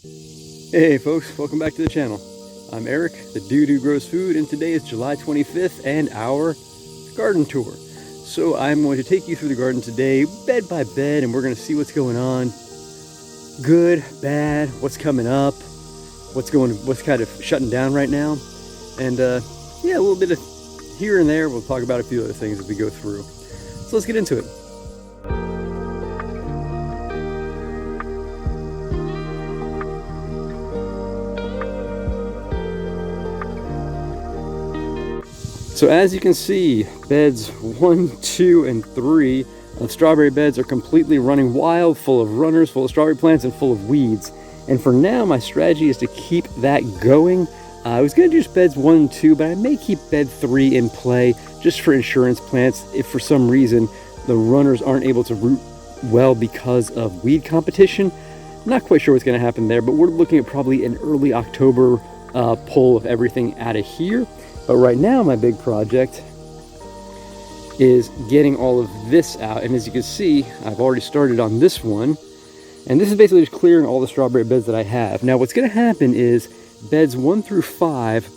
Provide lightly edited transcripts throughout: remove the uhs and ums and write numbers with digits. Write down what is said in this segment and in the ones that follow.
Hey folks, welcome back to the channel. I'm Eric, the dude who grows food, and today is July 25th and our garden tour. So I'm going to take you through the garden today, bed by bed, and we're going to see what's going on. Good, bad, what's coming up, what's kind of shutting down right now. And yeah, a little bit of here and there. We'll talk about a few other things as we go through. So let's get into it. So as you can see, beds 1, 2, and 3 of strawberry beds are completely running wild, full of runners, full of strawberry plants, and full of weeds. And for now, my strategy is to keep that going. I was going to do just beds 1 and 2, but I may keep bed 3 in play just for insurance plants if for some reason the runners aren't able to root well because of weed competition. Not quite sure what's going to happen there, but we're looking at probably an early October pull of everything out of here. But right now, my big project is getting all of this out. And as you can see, I've already started on this one. And this is basically just clearing all the strawberry beds that I have. Now, what's going to happen is beds 1 through 5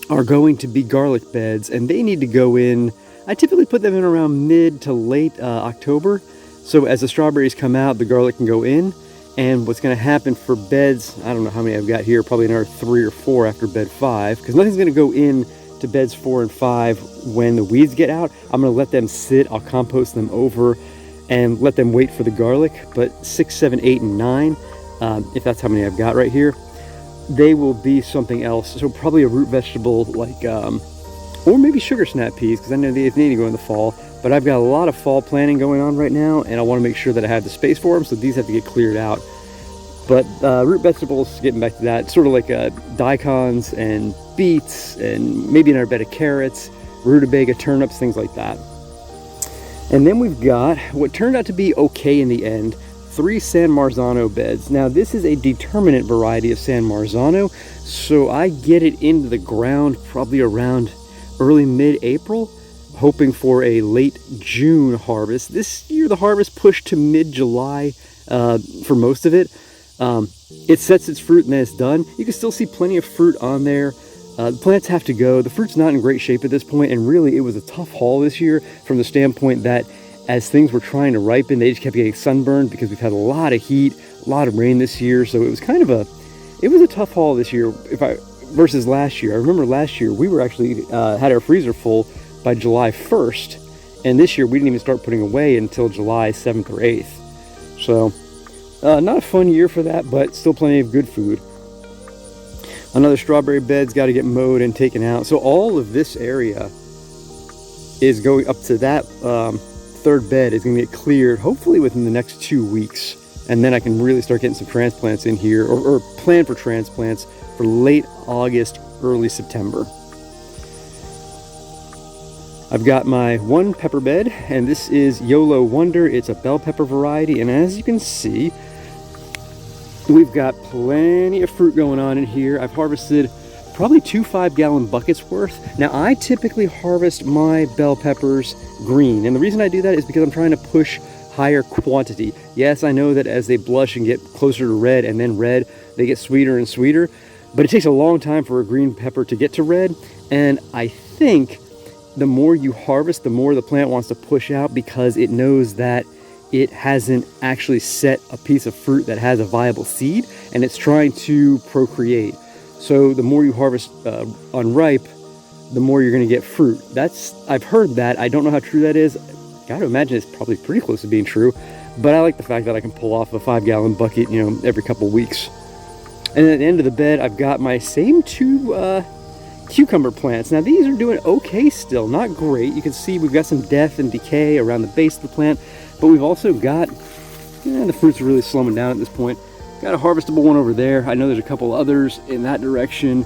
are going to be garlic beds, and they need to go in. I typically put them in around mid to late October. So as the strawberries come out, the garlic can go in. And what's going to happen for beds, I don't know how many I've got here, probably another 3 or 4 after bed 5, because nothing's going to go in to beds 4 and 5 when the weeds get out. I'm going to let them sit, I'll compost them over, and let them wait for the garlic. But 6, 7, 8, and 9, if that's how many I've got right here, they will be something else. So probably a root vegetable like, or maybe sugar snap peas, because I know they need to go in the fall. But I've got a lot of fall planting going on right now, and I want to make sure that I have the space for them, so these have to get cleared out. But root vegetables, getting back to that, sort of like daikons and beets, and maybe another bed of carrots, rutabaga, turnips, things like that. And then we've got what turned out to be okay in the end, 3 San Marzano beds. Now this is a determinate variety of San Marzano, so I get it into the ground probably around early mid-April, hoping for a late June harvest. This year the harvest pushed to mid-July for most of it. It sets its fruit and then it's done. You can still see plenty of fruit on there. The plants have to go. The fruit's not in great shape at this point, and really it was a tough haul this year from the standpoint that as things were trying to ripen, they just kept getting sunburned because we've had a lot of heat, a lot of rain this year. So it was kind of a tough haul this year versus last year. I remember last year we were actually had our freezer full by July 1st, and this year we didn't even start putting away until July 7th or 8th. So not a fun year for that, but still plenty of good food. Another strawberry bed's got to get mowed and taken out. So all of this area is going up to that 3rd bed is going to get cleared hopefully within the next 2 weeks, and then I can really start getting some transplants in here, or plan for transplants for late August, early September. I've got my 1 pepper bed, and this is YOLO Wonder. It's a bell pepper variety, and as you can see, we've got plenty of fruit going on in here. I've harvested probably 2 5-gallon buckets worth. Now, I typically harvest my bell peppers green, and the reason I do that is because I'm trying to push higher quantity. Yes, I know that as they blush and get closer to red and then red, they get sweeter and sweeter, but it takes a long time for a green pepper to get to red, and I think the more you harvest, the more the plant wants to push out because it knows that it hasn't actually set a piece of fruit that has a viable seed, and it's trying to procreate. So the more you harvest unripe, the more you're going to get fruit. I've heard that. I don't know how true that is. Gotta imagine it's probably pretty close to being true, but I like the fact that I can pull off a 5-gallon bucket, every couple weeks. And at the end of the bed, I've got my same 2 cucumber plants. Now these are doing okay still, not great. You can see we've got some death and decay around the base of the plant, but we've also got, the fruits are really slowing down at this point. Got a harvestable one over there. I know there's a couple others in that direction.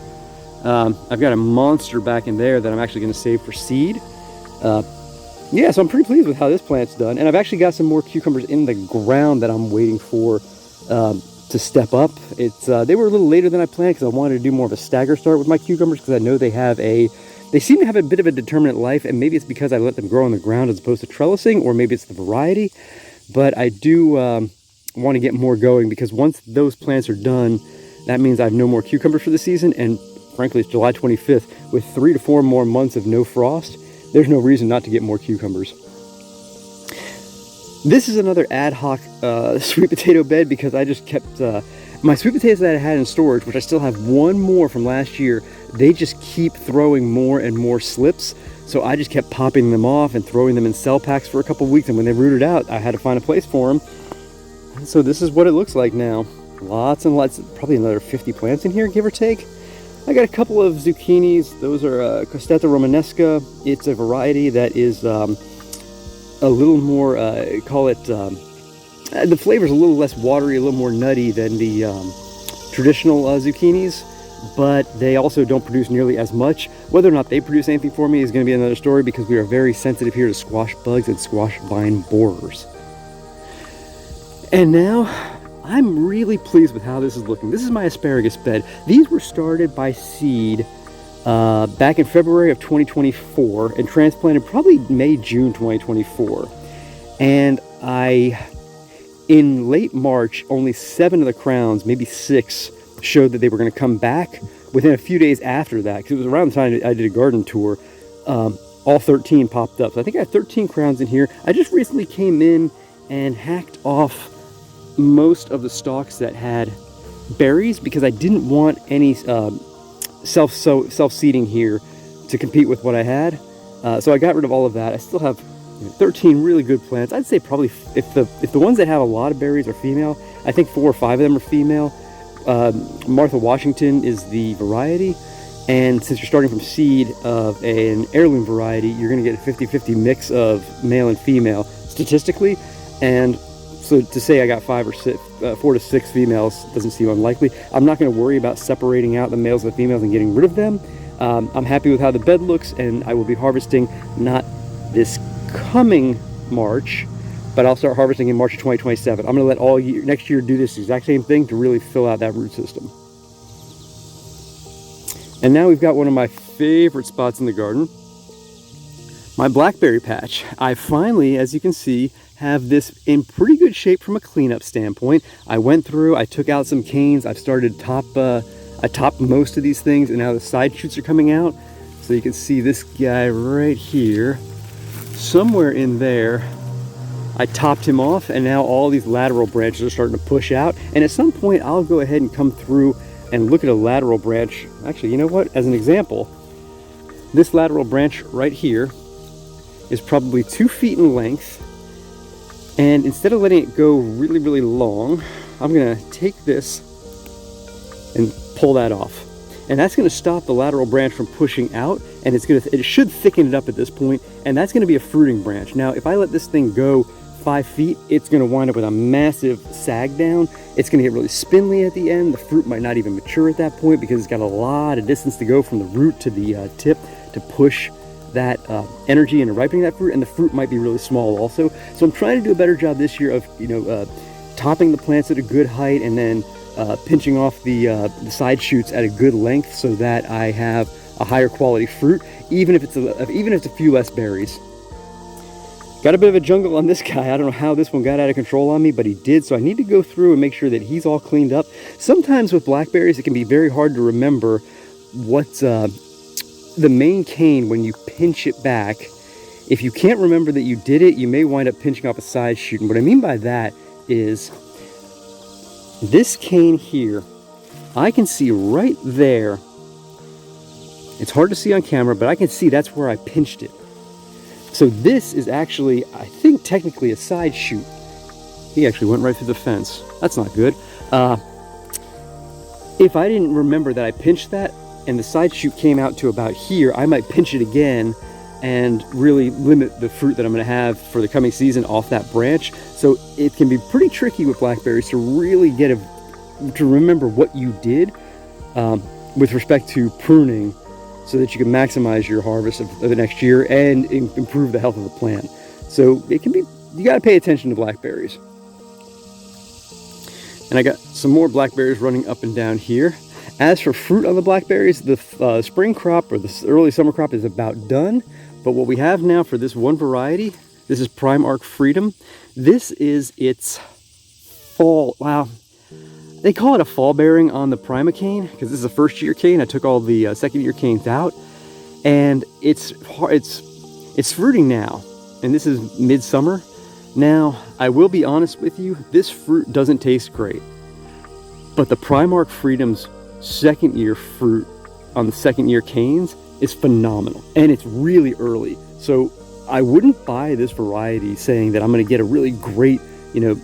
I've got a monster back in there that I'm actually going to save for seed. Yeah, so I'm pretty pleased with how this plant's done. And I've actually got some more cucumbers in the ground that I'm waiting for to step up. They were a little later than I planned because I wanted to do more of a stagger start with my cucumbers, because I know they seem to have a bit of a determinate life, and maybe it's because I let them grow on the ground as opposed to trellising, or maybe it's the variety. But I do want to get more going, because once those plants are done, that means I have no more cucumbers for the season. And frankly, it's July 25th. With 3 to 4 more months of no frost, there's no reason not to get more cucumbers. This is another ad hoc sweet potato bed, because I just kept my sweet potatoes that I had in storage, which I still have one more from last year. They just keep throwing more and more slips, so I just kept popping them off and throwing them in cell packs for a couple weeks, and when they rooted out, I had to find a place for them. And so this is what it looks like now. Lots and lots, probably another 50 plants in here, give or take. I got a couple of zucchinis. Those are Costetta romanesca. It's a variety that is a little more, the flavor's a little less watery, a little more nutty than the traditional zucchinis, but they also don't produce nearly as much. Whether or not they produce anything for me is going to be another story, because we are very sensitive here to squash bugs and squash vine borers. And now, I'm really pleased with how this is looking. This is my asparagus bed. These were started by seed back in February of 2024 and transplanted probably May, June 2024. And in late March, only 7 of the crowns, maybe 6, showed that they were going to come back within a few days after that, because it was around the time I did a garden tour. All 13 popped up. So I think I have 13 crowns in here. I just recently came in and hacked off most of the stalks that had berries, because I didn't want any self-seeding here to compete with what I had. So I got rid of all of that. I still have 13 really good plants. I'd say probably if the ones that have a lot of berries are female, I think 4 or 5 of them are female. Martha Washington is the variety, and since you're starting from seed of an heirloom variety, you're going to get a 50-50 mix of male and female statistically. And so to say I got 4 to 6 females doesn't seem unlikely. I'm not going to worry about separating out the males and the females and getting rid of them. I'm happy with how the bed looks, and I will be harvesting not this coming March, but I'll start harvesting in March of 2027. I'm going to let all year, next year, do this exact same thing to really fill out that root system. And now we've got one of my favorite spots in the garden, my blackberry patch. I finally, as you can see, have this in pretty good shape from a cleanup standpoint. I went through, I took out some canes, I've started I topped most of these things, and now the side shoots are coming out. So you can see this guy right here, somewhere in there, I topped him off, and now all these lateral branches are starting to push out. And at some point, I'll go ahead and come through and look at a lateral branch. Actually, you know what? As an example, this lateral branch right here is probably 2 feet in length. And instead of letting it go really, really long, I'm gonna take this and pull that off. And that's gonna stop the lateral branch from pushing out, and it should thicken it up at this point, and that's gonna be a fruiting branch. Now, if I let this thing go 5 feet, it's gonna wind up with a massive sag down. It's gonna get really spindly at the end. The fruit might not even mature at that point, because it's got a lot of distance to go from the root to the tip to push that energy into ripening that fruit, and the fruit might be really small also. So I'm trying to do a better job this year of topping the plants at a good height, and then pinching off the side shoots at a good length, so that I have a higher quality fruit, even if it's a few less berries. Got a bit of a jungle on this guy. I don't know how this one got out of control on me, but he did. So I need to go through and make sure that he's all cleaned up. Sometimes with blackberries, it can be very hard to remember what's the main cane when you pinch it back. If you can't remember that you did it, you may wind up pinching off a side shoot. And what I mean by that is this cane here, I can see right there. It's hard to see on camera, but I can see that's where I pinched it. So this is actually, I think, technically a side shoot. He actually went right through the fence. That's not good. If I didn't remember that I pinched that, and the side shoot came out to about here, I might pinch it again and really limit the fruit that I'm going to have for the coming season off that branch. So it can be pretty tricky with blackberries to really to remember what you did with respect to pruning, so that you can maximize your harvest of the next year and improve the health of the plant. So it can be, you got to pay attention to blackberries. And I got some more blackberries running up and down here. As for fruit on the blackberries, the spring crop or the early summer crop is about done. But what we have now for this one variety, this is Prime Arc Freedom. This is its fall, wow. They call it a fall bearing on the Prima cane because this is a first year cane. I took all the second year canes out, and it's fruiting now, and this is midsummer. Now, I will be honest with you, this fruit doesn't taste great, but the Primark Freedom's second year fruit on the second year canes is phenomenal, and it's really early. So I wouldn't buy this variety saying that I'm going to get a really great, you know,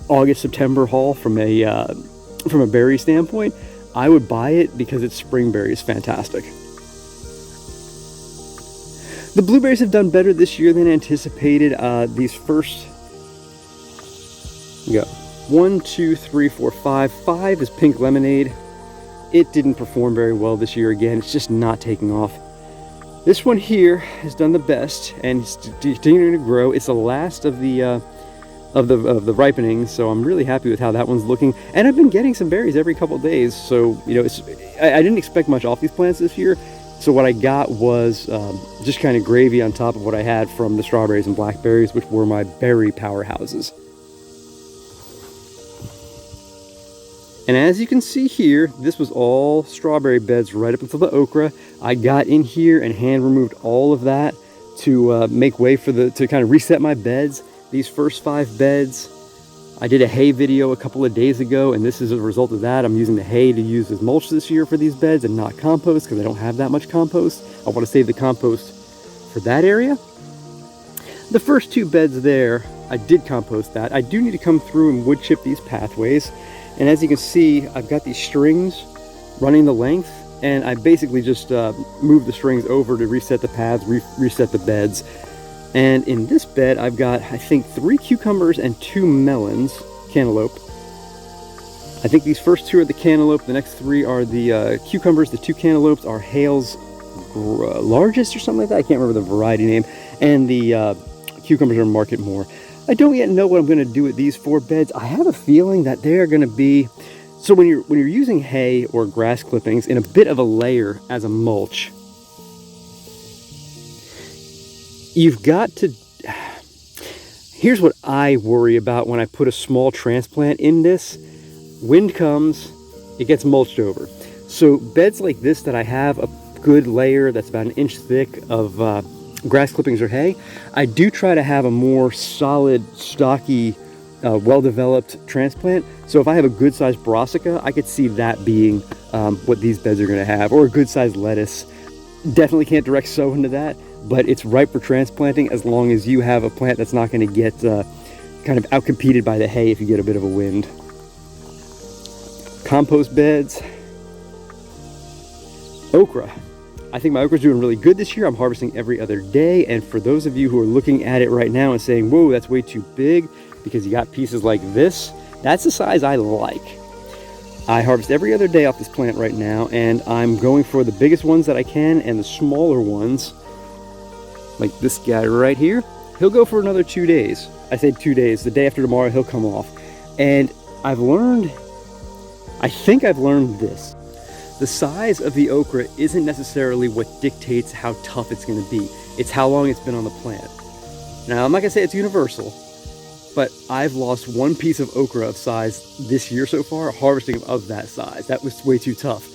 August, September haul from a berry standpoint. I would buy it because its spring berry is fantastic. The blueberries have done better this year than anticipated. These first, you got 1, 2, 3, 4, 5. 5 is pink lemonade. It didn't perform very well this year again. It's just not taking off. This one here has done the best and it's continuing to grow. It's the last of the ripening, so I'm really happy with how that one's looking. And I've been getting some berries every couple of days, so you know, I didn't expect much off these plants this year. So what I got was just kind of gravy on top of what I had from the strawberries and blackberries, which were my berry powerhouses. And as you can see here, this was all strawberry beds right up until the okra. I got in here and hand removed all of that to make way for to kind of reset my beds. These first 5 beds, I did a hay video a couple of days ago, and this is a result of that. I'm using the hay to use as mulch this year for these beds and not compost because I don't have that much compost. I want to save the compost for that area. The first 2 beds there, I did compost that. I do need to come through and wood chip these pathways. And as you can see, I've got these strings running the length, and I basically just moved the strings over to reset the paths, reset the beds. And in this bed, I've got, I think, 3 cucumbers and 2 melons, cantaloupe. I think these first 2 are the cantaloupe. The next 3 are the cucumbers. The 2 cantaloupes are Hale's largest or something like that. I can't remember the variety name. And the cucumbers are Market More. I don't yet know what I'm going to do with these 4 beds. I have a feeling that they are going to be, so when you're using hay or grass clippings in a bit of a layer as a mulch, you've got to, here's what I worry about when I put a small transplant in this. Wind comes, it gets mulched over. So beds like this that I have a good layer that's about 1 inch thick of grass clippings or hay, I do try to have a more solid, stocky, well-developed transplant. So if I have a good-sized brassica, I could see that being what these beds are going to have, or a good-sized lettuce. Definitely can't direct sow into that, but it's ripe for transplanting as long as you have a plant that's not going to get kind of outcompeted by the hay if you get a bit of a wind. Compost beds. Okra. I think my okra's doing really good this year. I'm harvesting every other day, and for those of you who are looking at it right now and saying, whoa, that's way too big because you got pieces like this, that's the size I like. I harvest every other day off this plant right now, and I'm going for the biggest ones that I can, and the smaller ones, like this guy right here, he'll go for another 2 days. I say 2 days. The day after tomorrow, he'll come off. And I think I've learned this. The size of the okra isn't necessarily what dictates how tough it's going to be. It's how long it's been on the plant. Now, I'm not going to say it's universal, but I've lost 1 piece of okra of size this year so far, harvesting of that size. That was way too tough.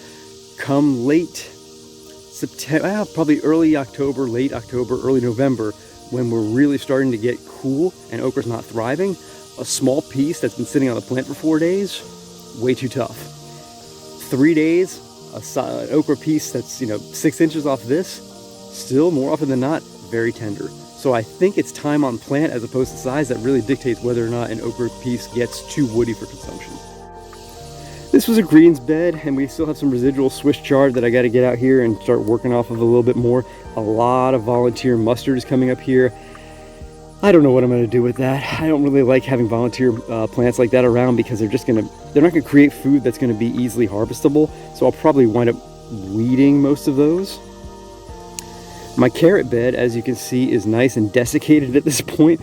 Come late September, probably early October, late October, early November, when we're really starting to get cool and okra's not thriving, a small piece that's been sitting on the plant for 4 days, way too tough. 3 days, an okra piece that's 6 inches off this, still more often than not very tender. So I think it's time on plant as opposed to size that really dictates whether or not an okra piece gets too woody for consumption. This was a greens bed, and we still have some residual Swiss chard that I got to get out here and start working off of a little bit more. A lot of volunteer mustard is coming up here. I don't know what I'm going to do with that. I don't really like having volunteer plants like that around because they're not going to create food that's going to be easily harvestable. So I'll probably wind up weeding most of those. My carrot bed, as you can see, is nice and desiccated at this point.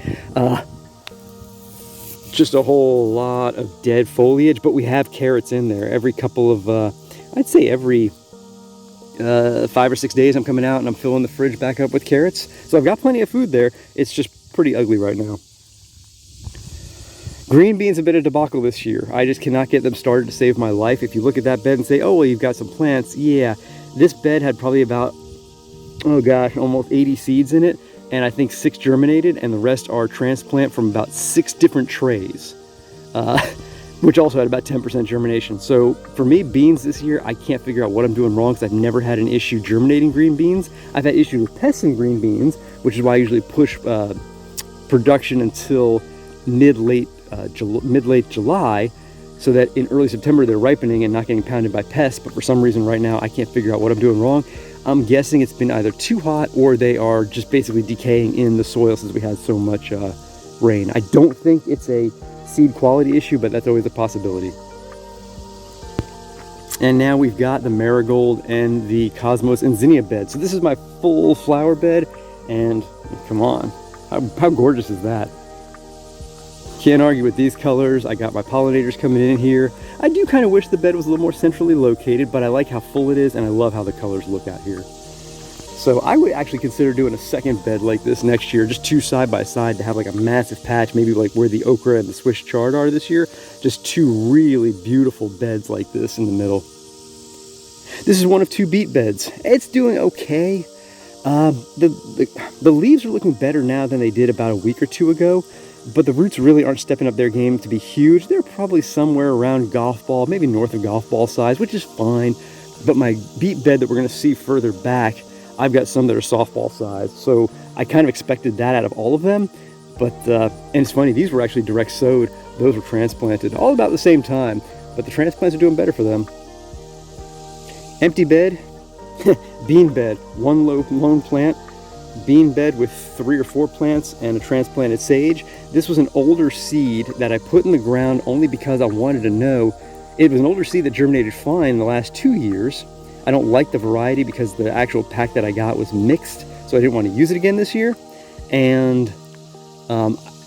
Just a whole lot of dead foliage, but we have carrots in there. Every couple of, I'd say every 5 or 6 days I'm coming out and I'm filling the fridge back up with carrots. So I've got plenty of food there. It's just pretty ugly right now. Green beans have been a debacle this year. I just cannot get them started to save my life. If you look at that bed and say, oh, well, you've got some plants. Yeah, this bed had probably about, oh gosh, almost 80 seeds in it. And I think 6 germinated, and the rest are transplant from about 6 different trays, which also had about 10% germination. So for me, beans this year, I can't figure out what I'm doing wrong, because I've never had an issue germinating green beans. I've had issues with pests in green beans, which is why I usually push production until mid-late July, so that in early September they're ripening and not getting pounded by pests. But for some reason right now I can't figure out what I'm doing wrong. I'm guessing it's been either too hot or they are just basically decaying in the soil since we had so much rain. I don't think it's a seed quality issue, but that's always a possibility. And now we've got the marigold and the cosmos and zinnia bed. So this is my full flower bed, and come on, how gorgeous is that? Can't argue with these colors. I got my pollinators coming in here. I do kind of wish the bed was a little more centrally located, but I like how full it is, and I love how the colors look out here. So I would actually consider doing a second bed like this next year, just 2 side by side, to have like a massive patch, maybe like where the okra and the Swiss chard are this year. Just 2 really beautiful beds like this in the middle. This is one of 2 beet beds. It's doing okay. The leaves are looking better now than they did about a week or 2 ago. But the roots really aren't stepping up their game to be huge. They're probably somewhere around golf ball, maybe north of golf ball size, which is fine. But my beet bed that we're going to see further back, I've got some that are softball size. So I kind of expected that out of all of them. But, and it's funny, these were actually direct sowed. Those were transplanted all about the same time. But the transplants are doing better for them. Empty bed, bean bed, 1 lone plant. Bean bed with 3 or 4 plants and a transplanted sage. This was an older seed that I put in the ground only because I wanted to know. It was an older seed that germinated fine in the last 2 years. I don't like the variety because the actual pack that I got was mixed, so I didn't want to use it again this year. And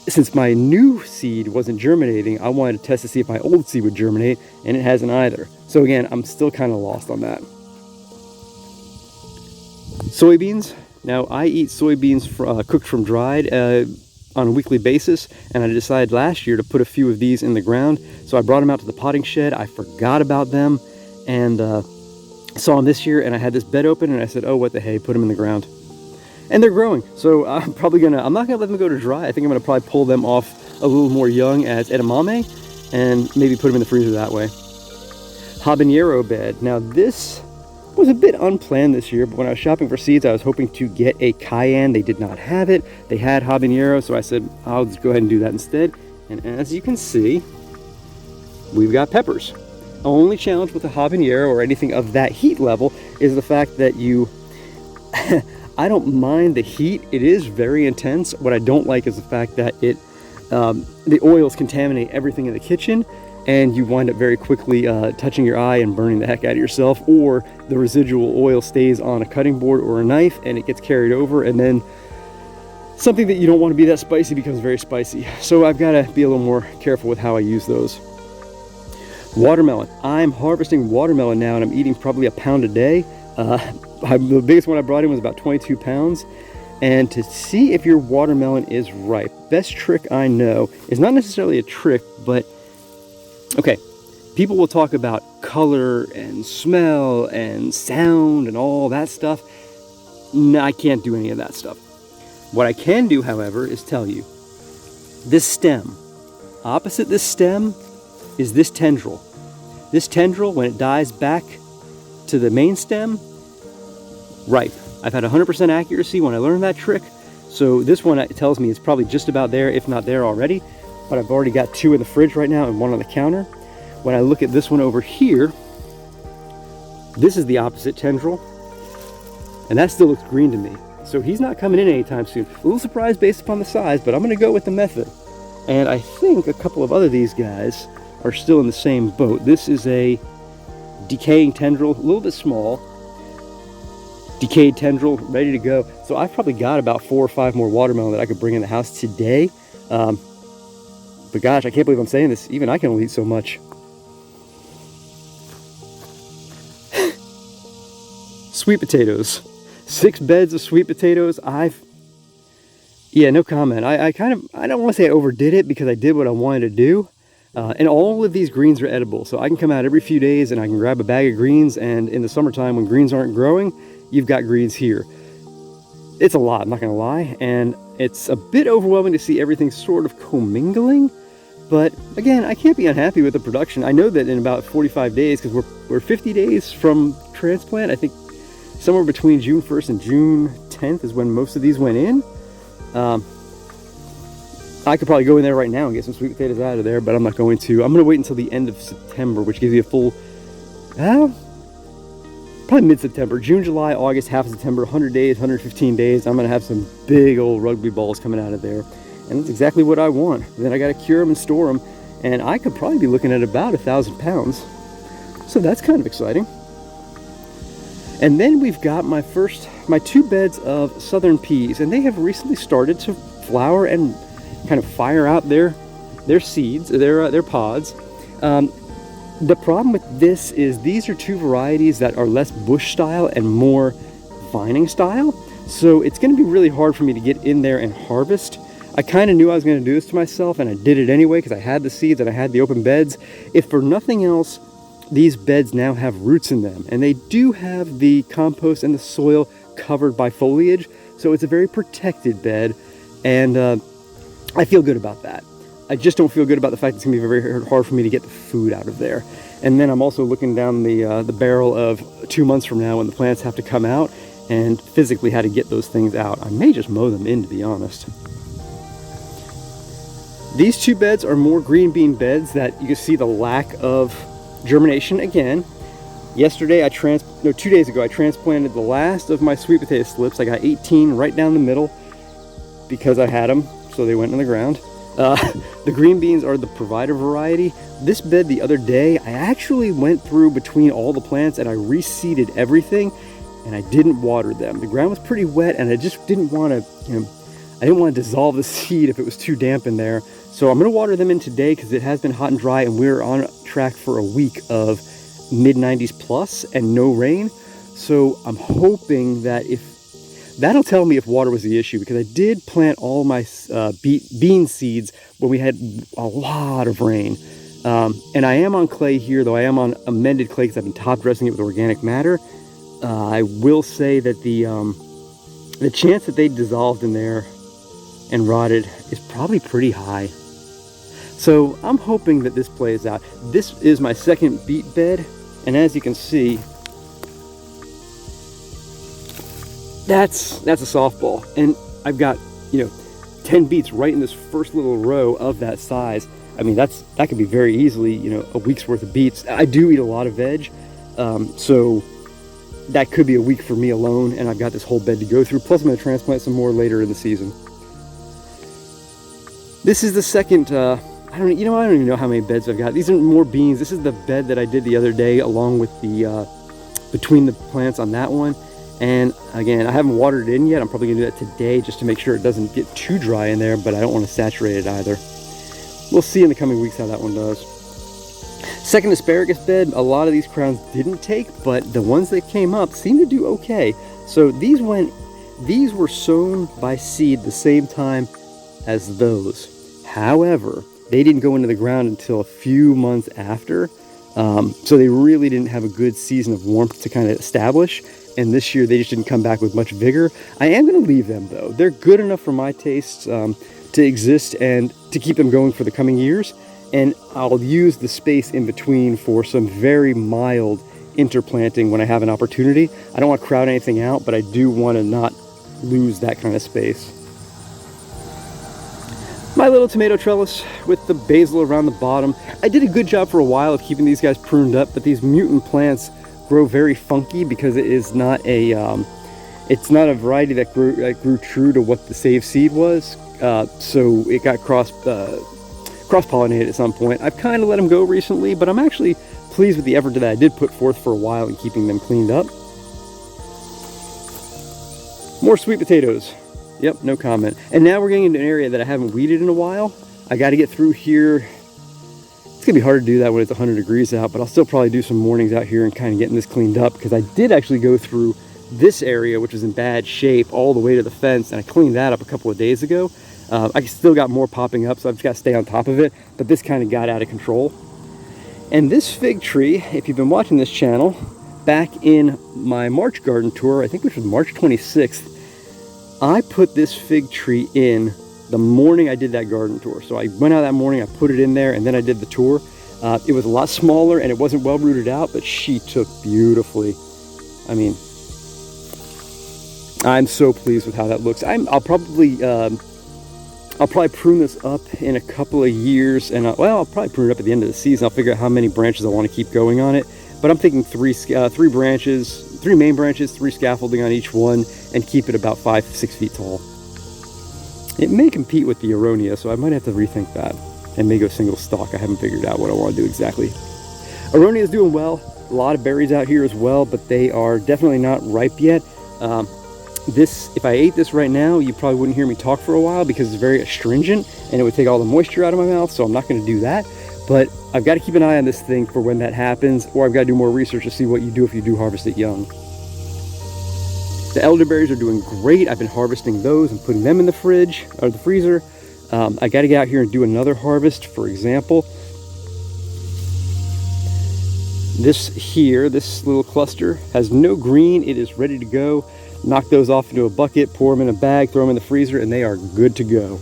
since my new seed wasn't germinating, I wanted to test to see if my old seed would germinate, and it hasn't either. So again, I'm still kind of lost on that. Soybeans. Now, I eat soybeans cooked from dried on a weekly basis, and I decided last year to put a few of these in the ground. So I brought them out to the potting shed. I forgot about them, and saw them this year, and I had this bed open, and I said, oh, what the hey, put them in the ground. And they're growing. So I'm not gonna let them go to dry. I think I'm gonna probably pull them off a little more young as edamame, and maybe put them in the freezer that way. Habanero bed. Now this was a bit unplanned this year, but when I was shopping for seeds, I was hoping to get a cayenne. They did not have it. They had habanero, so I said, I'll just go ahead and do that instead. And as you can see, we've got peppers. Only challenge with the habanero or anything of that heat level is the fact that I don't mind the heat. It is very intense. What I don't like is the fact that the oils contaminate everything in the kitchen, and you wind up very quickly touching your eye and burning the heck out of yourself, or the residual oil stays on a cutting board or a knife and it gets carried over, and then something that you don't want to be that spicy becomes very spicy. So I've got to be a little more careful with how I use those. Watermelon. I'm harvesting watermelon now, and I'm eating probably 1 pound a day. The biggest one I brought in was about 22 pounds. And to see if your watermelon is ripe, best trick I know is not necessarily a trick, but okay, people will talk about color and smell and sound and all that stuff. No, I can't do any of that stuff. What I can do, however, is tell you, this stem, opposite this stem is this tendril. This tendril, when it dies back to the main stem, ripe. I've had 100% accuracy when I learned that trick. So this one tells me it's probably just about there, if not there already. But I've already got 2 in the fridge right now and 1 on the counter. When I look at this one over here, this is the opposite tendril, and that still looks green to me. So he's not coming in anytime soon. A little surprised based upon the size, but I'm gonna go with the method. And I think a couple of other these guys are still in the same boat. This is a decaying tendril, a little bit small, decayed tendril, ready to go. So I've probably got about 4 or 5 more watermelon that I could bring in the house today. But gosh, I can't believe I'm saying this. Even I can only eat so much. Sweet potatoes. 6 beds of sweet potatoes. Yeah, no comment. I don't want to say I overdid it because I did what I wanted to do. And all of these greens are edible, so I can come out every few days and I can grab a bag of greens, and in the summertime when greens aren't growing, you've got greens here. It's a lot, I'm not gonna lie, and it's a bit overwhelming to see everything sort of commingling, but again, I can't be unhappy with the production. I know that in about 45 days, because we're 50 days from transplant, I think somewhere between June 1st and June 10th is when most of these went in. I could probably go in there right now and get some sweet potatoes out of there, but I'm not going to. I'm going to wait until the end of September, which gives you a full, probably mid-September, June, July, August, half of September, 100 days, 115 days. I'm going to have some big old rugby balls coming out of there, and that's exactly what I want. And then I got to cure them and store them, and I could probably be looking at about 1,000 pounds. So that's kind of exciting. And then we've got my 2 beds of southern peas, and they have recently started to flower and kind of fire out their seeds, their pods. The problem with this is these are 2 varieties that are less bush style and more vining style. So it's going to be really hard for me to get in there and harvest. I kind of knew I was going to do this to myself, and I did it anyway because I had the seeds and I had the open beds. If for nothing else, these beds now have roots in them, and they do have the compost and the soil covered by foliage, so it's a very protected bed, and I feel good about that. I just don't feel good about the fact it's going to be very hard for me to get the food out of there. And then I'm also looking down the barrel of 2 months from now when the plants have to come out, and physically how to get those things out. I may just mow them in, to be honest. These 2 beds are more green bean beds that you can see the lack of germination again. 2 days ago, I transplanted the last of my sweet potato slips. I got 18 right down the middle because I had them, so they went in the ground. The green beans are the Provider variety. This bed the other day, I actually went through between all the plants and I reseeded everything, and I didn't water them. The ground was pretty wet, and I just didn't want to, I didn't want to dissolve the seed if it was too damp in there. So I'm going to water them in today because it has been hot and dry, and we're on track for a week of mid-90s plus and no rain. So I'm hoping that that'll tell me if water was the issue, because I did plant all my bean seeds when we had a lot of rain. And I am on clay here, though I am on amended clay because I've been top dressing it with organic matter. I will say that the chance that they dissolved in there and rotted is probably pretty high. So I'm hoping that this plays out. This is my second beet bed, and as you can see, that's a softball, and I've got 10 beets right in this first little row of that size. I mean, that could be very easily a week's worth of beets. I do eat a lot of veg, so that could be a week for me alone, and I've got this whole bed to go through. Plus I'm going to transplant some more later in the season. This is the second I don't even know how many beds I've got. These are more beans. This is the bed that I did the other day along with the between the plants on that one. And again, I haven't watered it in yet. I'm probably gonna do that today just to make sure it doesn't get too dry in there, but I don't want to saturate it either. We'll see in the coming weeks how that one does. Second asparagus bed, a lot of these crowns didn't take, but the ones that came up seem to do okay. So these were sown by seed the same time as those. However, they didn't go into the ground until a few months after. So they really didn't have a good season of warmth to kind of establish. And this year they just didn't come back with much vigor. I am going to leave them though. They're good enough for my tastes to exist and to keep them going for the coming years. And I'll use the space in between for some very mild interplanting when I have an opportunity. I don't want to crowd anything out, but I do want to not lose that kind of space. My little tomato trellis with the basil around the bottom. I did a good job for a while of keeping these guys pruned up, but these mutant plants grow very funky because it is not it's not a variety that grew true to what the saved seed was. So it got cross-pollinated at some point. I've kind of let them go recently, but I'm actually pleased with the effort that I did put forth for a while in keeping them cleaned up. More sweet potatoes. Yep, no comment. And now we're getting into an area that I haven't weeded in a while. I got to get through here. It's gonna be hard to do that when it's 100 degrees out, but I'll still probably do some mornings out here and kind of getting this cleaned up, because I did actually go through this area, which was in bad shape, all the way to the fence, and I cleaned that up a couple of days ago. I still got more popping up, so I've just got to stay on top of it, but this kind of got out of control. And this fig tree, if you've been watching this channel, back in my March garden tour, I think which was March 26th, I put this fig tree in the morning I did that garden tour. So I went out that morning, I put it in there, and then I did the tour. It was a lot smaller and it wasn't well rooted out, but she took beautifully. I mean, I'm so pleased with how that looks. I'll probably prune this up in a couple of years, and well, I'll probably prune it up at the end of the season. I'll figure out how many branches I want to keep going on it. But I'm thinking three main branches, 3 scaffolding on each one, and keep it about 5-6 feet tall. It may compete with the Aronia, so I might have to rethink that and may go single stalk. I haven't figured out what I want to do exactly. Aronia is doing well. A lot of berries out here as well, but they are definitely not ripe yet. If I ate this right now, you probably wouldn't hear me talk for a while because it's very astringent and it would take all the moisture out of my mouth, so I'm not going to do that. But I've got to keep an eye on this thing for when that happens, or I've got to do more research to see what you do if you do harvest it young. The elderberries are doing great. I've been harvesting those and putting them in the fridge or the freezer. I got to get out here and do another harvest. For example, this little cluster has no green. It is ready to go. Knock those off into a bucket, pour them in a bag, throw them in the freezer, and they are good to go.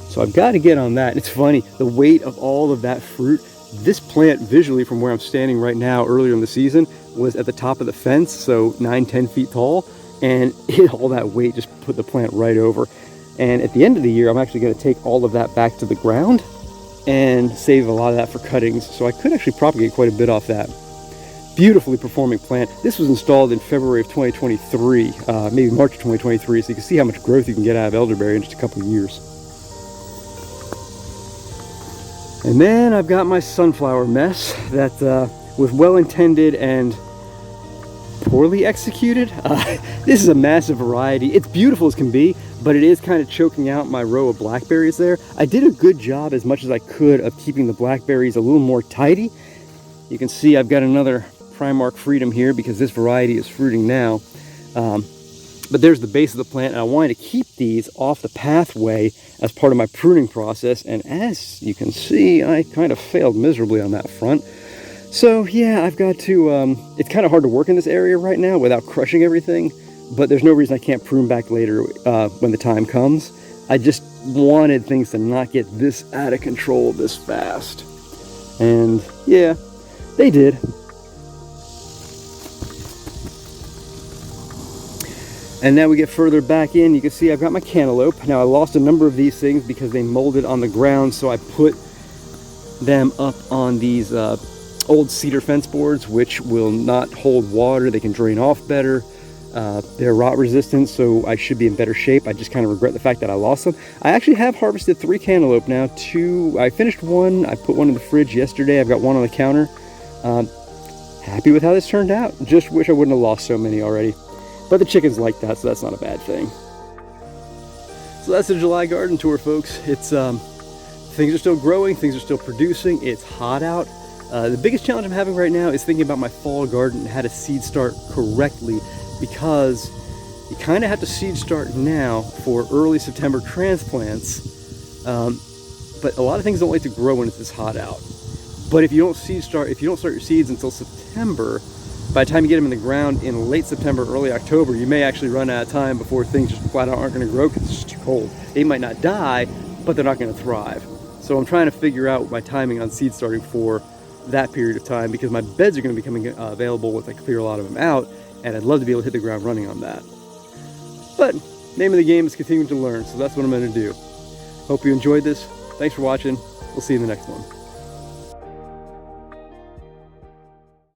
So I've got to get on that. It's funny, the weight of all of that fruit. This plant visually from where I'm standing right now earlier in the season was at the top of the fence, so 9-10 feet tall, and all that weight just put the plant right over. And at the end of the year, I'm actually going to take all of that back to the ground and save a lot of that for cuttings, so I could actually propagate quite a bit off that. Beautifully performing plant. This was installed in February of 2023, maybe March of 2023, so you can see how much growth you can get out of elderberry in just a couple of years. And then I've got my sunflower mess that was well intended and poorly executed. This is a massive variety. It's beautiful as can be, but it is kind of choking out my row of blackberries there. I did a good job as much as I could of keeping the blackberries a little more tidy. You can see I've got another Primark Freedom here because this variety is fruiting now. But there's the base of the plant, and I wanted to keep these off the pathway as part of my pruning process, and as you can see, I kind of failed miserably on that front. So yeah, I've got to, it's kind of hard to work in this area right now without crushing everything, but there's no reason I can't prune back later when the time comes. I just wanted things to not get this out of control this fast. And yeah, they did. And now we get further back in, you can see I've got my cantaloupe. Now I lost a number of these things because they molded on the ground, so I put them up on these old cedar fence boards, which will not hold water. They can drain off better. They're rot resistant, so I should be in better shape. I just kind of regret the fact that I lost them. I actually have harvested 3 cantaloupe now. I finished one, I put one in the fridge yesterday. I've got one on the counter. Happy with how this turned out. Just wish I wouldn't have lost so many already. But the chickens like that, so that's not a bad thing. So that's the July garden tour, folks. It's things are still growing, things are still producing. It's hot out. The biggest challenge I'm having right now is thinking about my fall garden and how to seed start correctly, because you kind of have to seed start now for early September transplants. But a lot of things don't like to grow when it's this hot out. But if you don't start your seeds until September, by the time you get them in the ground in late September, early October, you may actually run out of time before things just flat out aren't going to grow because it's just too cold. They might not die, but they're not going to thrive. So I'm trying to figure out my timing on seed starting for that period of time, because my beds are going to be becoming available once I clear a lot of them out, and I'd love to be able to hit the ground running on that. But name of the game is continuing to learn, so that's what I'm going to do. Hope you enjoyed this. Thanks for watching. We'll see you in the next one.